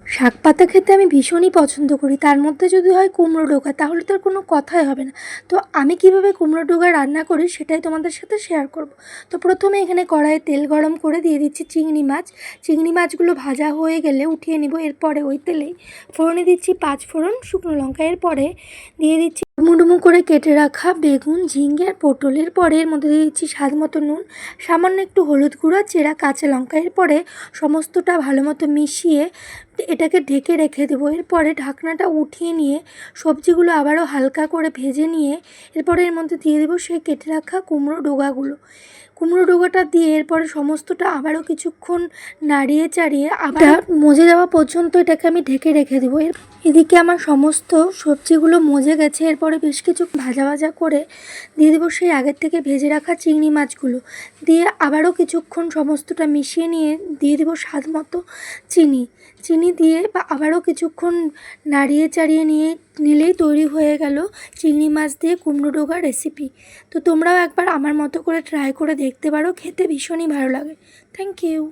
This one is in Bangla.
শাক পাতা খেতে আমি ভীষণই পছন্দ করি, তার মধ্যে যদি হয় কুমড়ো ডোকা তাহলে তো আর কোনো কথাই হবে না। তো আমি কীভাবে কুমড়ো ডোকা রান্না করি সেটাই তোমাদের সাথে শেয়ার করব। তো প্রথমে এখানে কড়াইয়ে তেল গরম করে দিয়ে দিচ্ছি চিংড়ি মাছ। চিংড়ি মাছগুলো ভাজা হয়ে গেলে উঠিয়ে নিব। এরপরে ওই তেলেই ফোড়নে দিচ্ছি 5 ফোড়ন শুকনো লঙ্কা। এরপরে দিয়ে দিচ্ছি ডুমো করে কেটে রাখা বেগুন, ঝিঙ্গে আর পটলের। পরে এর মধ্যে দিয়ে দিচ্ছি স্বাদ মতো নুন, সামান্য একটু হলুদ গুঁড়ো, চেরা কাঁচা লঙ্কা। এরপরে সমস্তটা ভালো মতো মিশিয়ে এটাকে ঢেকে রেখে দেবো। এরপরে ঢাকনাটা উঠিয়ে নিয়ে সবজিগুলো আবারও হালকা করে ভেজে নিয়ে এরপরে এর মধ্যে দিয়ে দেবো সেই কেটে রাখা কুমড়ো ডোগাগুলো। কুমড়ো ডোগাটা দিয়ে এরপরে সমস্তটা আবারও কিছুক্ষণ নাড়িয়ে চাড়িয়ে আবার মজে যাওয়া পর্যন্ত এটাকে আমি ঢেকে রেখে দেবো। এদিকে আমার সমস্ত সবজিগুলো মজে গেছে। এরপরে বেশ কিছু ভাজা ভাজা করে দিয়ে দেবো সেই আগের থেকে ভেজে রাখা চিংড়ি মাছগুলো। দিয়ে আবারও কিছুক্ষণ সমস্তটা মিশিয়ে নিয়ে দিয়ে দেবো স্বাদ মতো চিনি। চিনি দিয়ে আবারও কিছুক্ষণ নাড়িয়ে চাড়িয়ে নিলেই তৈরি হয়ে গেল চিংড়ি মাছ দিয়ে কুমড়ো ডোগা রেসিপি। তো তোমরাও একবার আমার মতো করে ট্রাই করে দেখতে পারো, খেতে ভীষণই ভালো লাগে। Thank you.